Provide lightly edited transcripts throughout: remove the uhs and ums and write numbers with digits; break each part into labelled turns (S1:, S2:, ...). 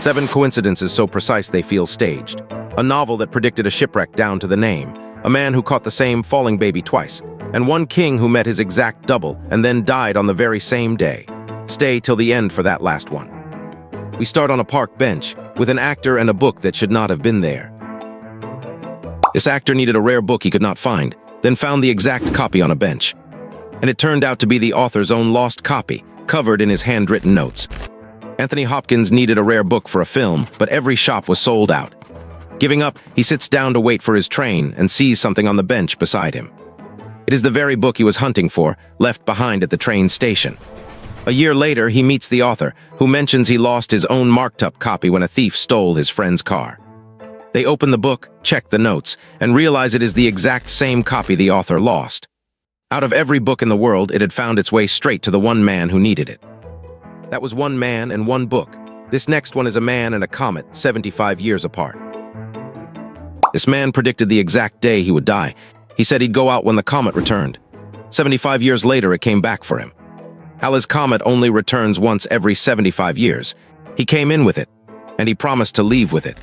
S1: 7 coincidences so precise they feel staged. A novel that predicted a shipwreck down to the name. A man who caught the same falling baby twice. And one king who met his exact double and then died on the very same day. Stay till the end for that last one. We start on a park bench with an actor and a book that should not have been there. This actor needed a rare book he could not find, then found the exact copy on a bench. And it turned out to be the author's own lost copy, covered in his handwritten notes. Anthony Hopkins needed a rare book for a film, but every shop was sold out. Giving up, he sits down to wait for his train and sees something on the bench beside him. It is the very book he was hunting for, left behind at the train station. A year later, he meets the author, who mentions he lost his own marked-up copy when a thief stole his friend's car. They open the book, check the notes, and realize it is the exact same copy the author lost. Out of every book in the world, it had found its way straight to the one man who needed it. That was one man and one book. This next one is a man and a comet, 75 years apart. This man predicted the exact day he would die. He said he'd go out when the comet returned. 75 years later, it came back for him. Halley's Comet only returns once every 75 years. He came in with it, and he promised to leave with it.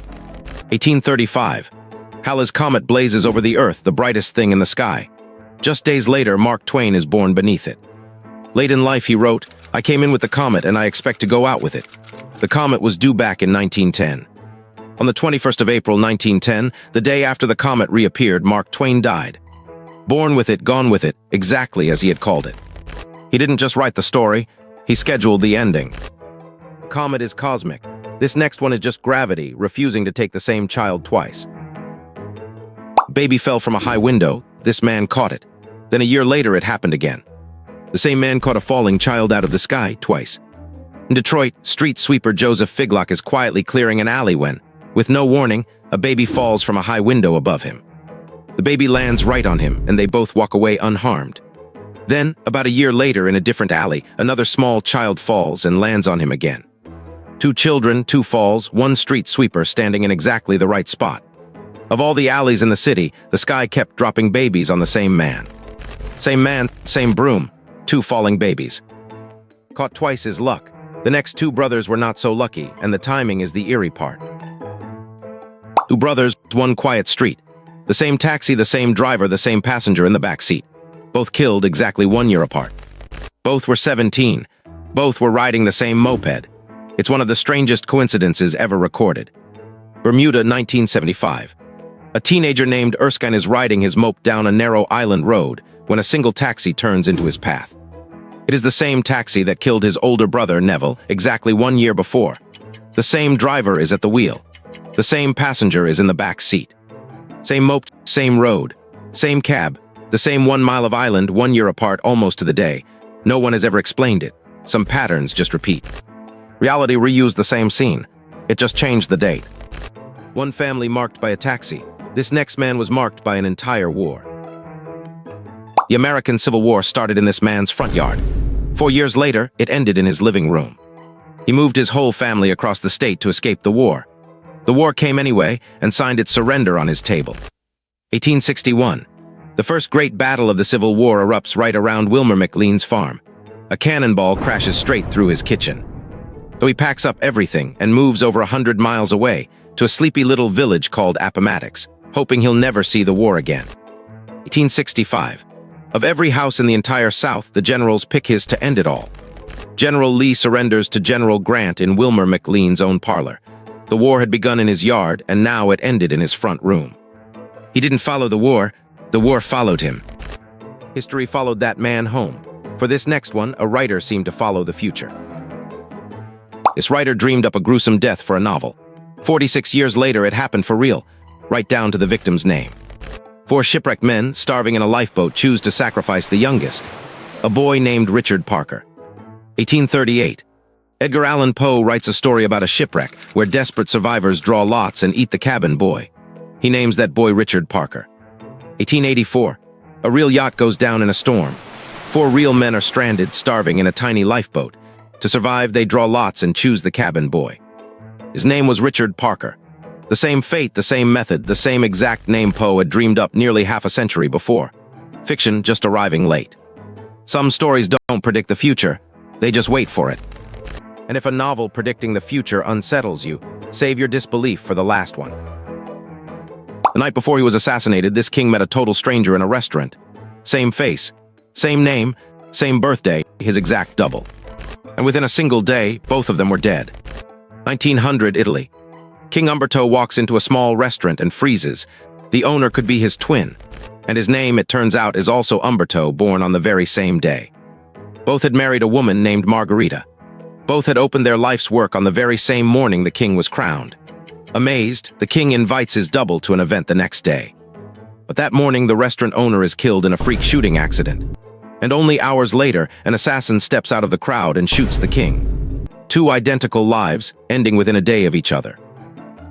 S1: 1835. Halley's Comet blazes over the Earth, the brightest thing in the sky. Just days later, Mark Twain is born beneath it. Late in life, he wrote, "I came in with the comet and I expect to go out with it." The comet was due back in 1910. On the 21st of April, 1910, the day after the comet reappeared, Mark Twain died. Born with it, gone with it, exactly as he had called it. He didn't just write the story, he scheduled the ending. Comet is cosmic. This next one is just gravity, refusing to take the same child twice. Baby fell from a high window. This man caught it. Then a year later, it happened again. The same man caught a falling child out of the sky twice. In Detroit, street sweeper Joseph Figlock is quietly clearing an alley when, with no warning, a baby falls from a high window above him. The baby lands right on him, and they both walk away unharmed. Then, about a year later in a different alley, another small child falls and lands on him again. 2 children, 2 falls, 1 street sweeper standing in exactly the right spot. Of all the alleys in the city, the sky kept dropping babies on the same man. Same man, same broom, 2 falling babies. Caught twice is luck. The next 2 brothers were not so lucky, and the timing is the eerie part. 2 brothers, 1 quiet street. The same taxi, the same driver, the same passenger in the back seat. Both killed exactly 1 year apart. Both were 17. Both were riding the same moped. It's one of the strangest coincidences ever recorded. Bermuda, 1975. A teenager named Erskine is riding his mope down a narrow island road when a single taxi turns into his path. It is the same taxi that killed his older brother, Neville, exactly 1 year before. The same driver is at the wheel. The same passenger is in the back seat. Same mope, same road, same cab, the same 1 mile of island 1 year apart almost to the day. No one has ever explained it. Some patterns just repeat. Reality reused the same scene. It just changed the date. One family marked by a taxi. This next man was marked by an entire war. The American Civil War started in this man's front yard. 4 years later, it ended in his living room. He moved his whole family across the state to escape the war. The war came anyway and signed its surrender on his table. 1861. The first great battle of the Civil War erupts right around Wilmer McLean's farm. A cannonball crashes straight through his kitchen. So he packs up everything and moves over 100 miles away to a sleepy little village called Appomattox, hoping he'll never see the war again. 1865. Of every house in the entire South, the generals pick his to end it all. General Lee surrenders to General Grant in Wilmer McLean's own parlor. The war had begun in his yard, and now it ended in his front room. He didn't follow the war followed him. History followed that man home. For this next one, a writer seemed to follow the future. This writer dreamed up a gruesome death for a novel. 46 years later, it happened for real, right down to the victim's name. 4 shipwrecked men, starving in a lifeboat, choose to sacrifice the youngest, a boy named Richard Parker. 1838. Edgar Allan Poe writes a story about a shipwreck where desperate survivors draw lots and eat the cabin boy. He names that boy Richard Parker. 1884. A real yacht goes down in a storm. 4 real men are stranded, starving in a tiny lifeboat. To survive, they draw lots and choose the cabin boy. His name was Richard Parker. The same fate, the same method, the same exact name Poe had dreamed up nearly half a century before. Fiction just arriving late. Some stories don't predict the future, they just wait for it. And if a novel predicting the future unsettles you, Save your disbelief for the last one. The night before he was assassinated, this king met a total stranger in a restaurant. Same face, same name, same birthday, his exact double. And within a single day, both of them were dead. 1900 Italy. King Umberto walks into a small restaurant and freezes. The owner could be his twin, and his name, it turns out, is also Umberto, born on the very same day. Both had married a woman named Margherita. Both had opened their life's work on the very same morning the king was crowned. Amazed, the king invites his double to an event the next day. But that morning, the restaurant owner is killed in a freak shooting accident. And only hours later, an assassin steps out of the crowd and shoots the king. Two identical lives, ending within a day of each other.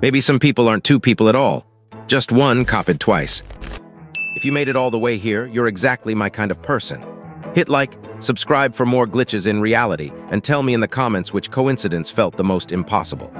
S1: Maybe some people aren't two people at all. Just one copied twice. If you made it all the way here, you're exactly my kind of person. Hit like, subscribe for more glitches in reality, and tell me in the comments which coincidence felt the most impossible.